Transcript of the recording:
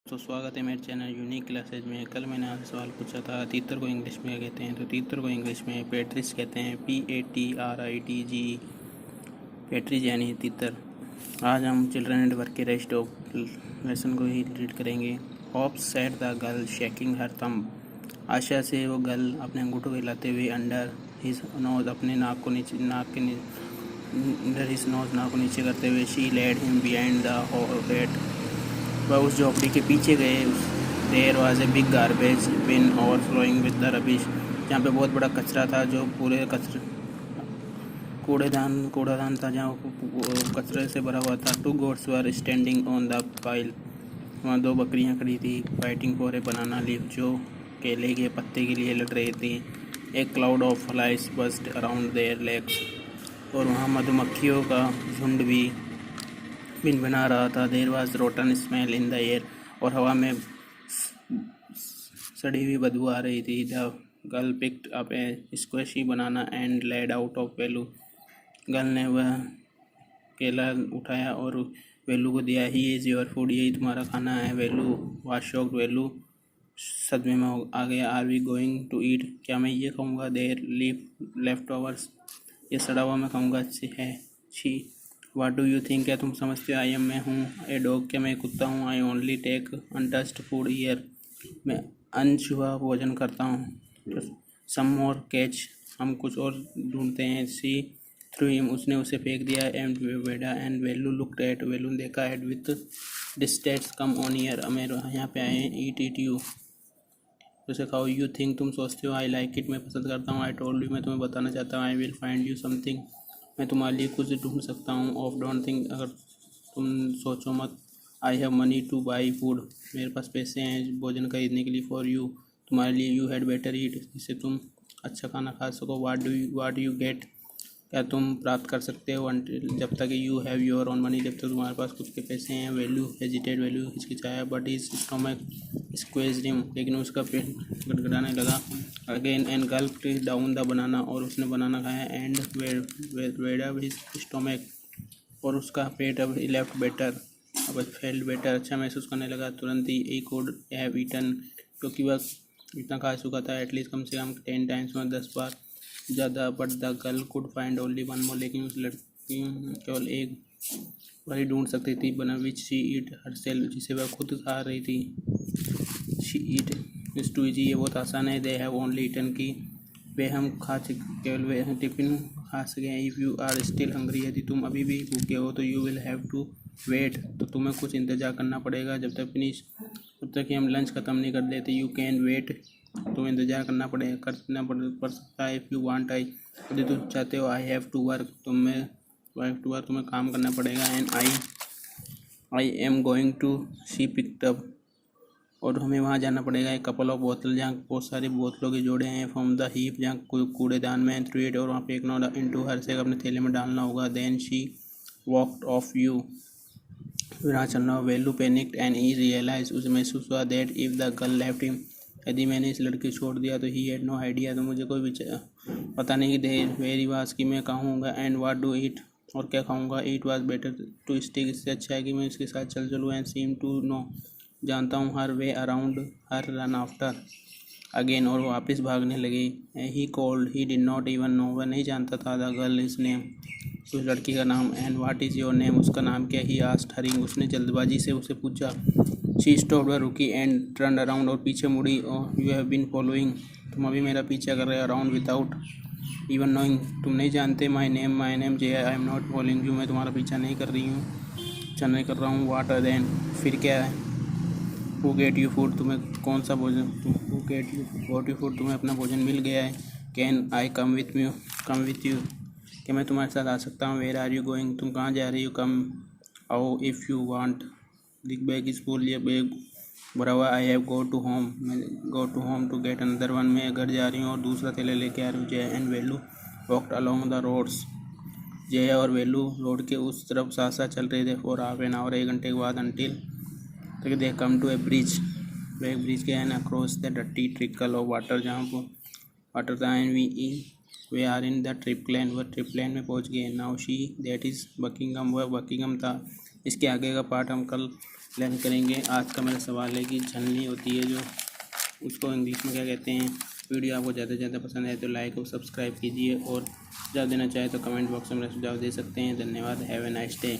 तो स्वागत है मेरे चैनल यूनिक क्लासेज में। कल मैंने आपसे सवाल पूछा था तीतर को इंग्लिश में क्या कहते हैं। तो तीतर को इंग्लिश में पैट्रिज कहते हैं, PATRITG, पैट्रिज यानी तीतर। आज हम चिल्ड्रन एंड वर्क के रेस्ट ऑफ लेसन को ही रीड करेंगे। Hope said the girl shaking her thumb. आशा से वो गर्ल अपने अंगूठों को हिलाते हुए अंडर हिज नोज, अपने नाक को नीचे नाक को नीचे करते हुए she led him behind the bed. वह उस झोपड़ी के पीछे गए। There was a big garbage bin overflowing with the rubbish. जहाँ पे बहुत बड़ा कचरा था, जो पूरे कूड़ेदान था, जहाँ कचरे से भरा हुआ था। To goats were standing on the pile. वहाँ दो बकरियाँ खड़ी थी। Fighting for a banana leaf, जो केले के पत्ते के लिए लड़ रही थी। एक cloud of flies buzzed around their legs. और वहाँ मधुमक्खियों का झुंड भी बिन बना रहा था। There was rotten smell in the air. और हवा में सड़ी हुई बदबू आ रही थी। The girl picked up a squishy banana and led out of Velu. Girl ने वह केला उठाया और वेलू को दिया। ही इज़ योर फूड, यही तुम्हारा खाना है। वेलू वाज शॉक्ड। वेलू सदमे में आ गया। Are we going to eat, क्या मैं ये खाऊंगा? देयर लेफ्ट ओवर्स, ये सड़ा हुआ मैं खाऊंगा है। छी वाट डू यू थिंक, क्या तुम समझते हो? आई एम, मैं हूँ। ए डॉग, क्या मैं कुत्ता हूँ? I only take untouched food here, मैं अनछुआ भोजन करता हूँ। सम मोर कैच, हम कुछ और ढूंढते हैं। सी थ्रू हिम, उसने उसे फेंक दिया। And Veda and Velu looked at, Velu ने देखा। At with distance, come on here, मेरे यहाँ पे आए हैं। ईट यू, उसे खाओ। यू थिंक, तुम सोचते हो। आई लाइक इट, मैं पसंद करता हूँ। आई टोल्ड यू, मैं तुम्हें बताना चाहता हूँ। I will find you something, मैं तुम्हारे लिए कुछ ढूंढ सकता हूँ। ऑफ डोंट थिंक, अगर तुम सोचो मत। I have money two by food, मेरे पास पैसे हैं भोजन खरीदने के लिए। फॉर यू, तुम्हारे लिए। यू हैड बेटर ईट, जिससे तुम अच्छा खाना खा सको। वाट यू गेट, क्या तुम प्राप्त कर सकते हो? अनटिल, जब तक। You have your own money, जब तक तुम्हारे पास खुद के पैसे हैं। वैल्यू हेजिटेड, वैल्यू हिचकिचाया। But his stomach squeezed him, लेकिन उसका पेट गड़गड़ाने लगा। Again and gulped down the banana, और उसने बनाना खाया। एंड वेड हिज स्टोमक, और उसका पेट अब लेफ्ट बेटर, अब फेल्ट बेटर, अच्छा महसूस करने लगा। तुरंत ही ही कुड हैव ईटन, क्योंकि वह इतना खा चुका था। एटलीस्ट, कम से कम 10 टाइम्स में, 10 बार ज़्यादा। But the girl could find only one more, लेकिन उस लड़की केवल एक वही ढूंढ सकती थी। बना विच शी ईट हरसेल्फ, जिसे वह खुद खा रही थी। She eat is too easy, ये बहुत आसान है। दे हैव ओनली ईटन की, वे हम खा केवल वे टिफिन खा सकें। If you are still hungry, यदि तुम अभी भी भूखे हो तो you will have to wait, तो तुम्हें कुछ इंतजार करना पड़ेगा। जब तक कि हम लंच ख़त्म नहीं कर लेते। यू कैन वेट, तुम्हें इंतज़ार पड़ सकता है। इफ़ यू वांट, आई, यदि तुम चाहते हो। आई हैव टू वर्क, तुम्हें काम करना पड़ेगा। And I am going to, she picked up, और हमें वहाँ जाना पड़ेगा। एक कपल ऑफ बोतल, जहाँ बहुत सारी बोतलों के जोड़े हैं। फ्रॉम द हीप, जहाँ कूड़ेदान में। थ्रू इट, और वहाँ फेंकना। इनटू हर से, अपने थैले में डालना होगा। Then she walked off you, फिर वहाँ चलना हो। Velu panicked and he realize, उसे महसूस हुआ। That if the girl left him, यदि मैंने इस लड़की छोड़ दिया तो। ही हैड नो आइडिया, तो मुझे कोई पता नहीं कि देर वेरी वाज, कि मैं कहूँगा। एंड वाट डू ईट, और क्या खाऊंगा? ईट वाज बेटर टू स्टिक, इससे अच्छा है कि मैं इसके साथ चल चलूँ। एंड सीम टू नो, जानता हूँ। हर वे अराउंड, हर रन आफ्टर अगेन, और वापस भागने लगी। He called, he did not even know, वह नहीं जानता था। द गर्ल इज नेम, उस लड़की का नाम। And what is your name, उसका नाम क्या? ही आस्क्ड हरिंग, उसने जल्दबाजी से उसे पूछा। शी स्टॉप्ड, वह रुकी। एंड टर्न्ड अराउंड, और पीछे मुड़ी। और यू हैव बीन फॉलोइंग, तुम अभी मेरा पीछा कर रहे हो। अराउंड विदाउट इवन नोइंग, तुम नहीं जानते। My name J, I am not following you, मैं तुम्हारा पीछा नहीं कर रही हूँ, पीछा नहीं कर रहा हूँ। वाट आर देन, फिर क्या है? हु गेट यू फूड, तुम्हें कौन सा भोजन? Who get you got you food, तुम्हें अपना भोजन मिल गया है। Can I come with you, कि मैं तुम्हारे साथ आ सकता हूँ। वेयर आर यू गोइंग, तुम कहाँ जा रही हो? कम आओ if you want. This bag is full, ये बैग भरा हुआ। I have go to home, मैं go to home to get another one, मैं घर जा रही हूँ और दूसरा थैला लेके आ रही हूँ। Jay and Velu walked along the roads, Jay और वेलू रोड के उस तरफ साथ साथ चल रहे थे। फॉर हाफ एन आवर, 1 घंटे के बाद। अनटिल, तो दे कम टू ए ब्रिज, वे एक ब्रिज के end across the dirty trickle of water, जहाँ पर वाटर था। And they are in the trip lane, वह ट्रिप लेन में पहुँच गए। Now she, that is Buckingham, वह बकिंगम था। इसके आगे का पार्ट हम कल लर्न करेंगे। आज का मेरा सवाल है कि छलनी होती है जो, उसको इंग्लिश में क्या कहते हैं। वीडियो आपको ज़्यादा से ज़्यादा पसंद है तो लाइक और सब्सक्राइब कीजिए, और सुझाव देना चाहे तो कमेंट बॉक्स में मेरा सुझाव दे सकते हैं। धन्यवाद। Have a nice day.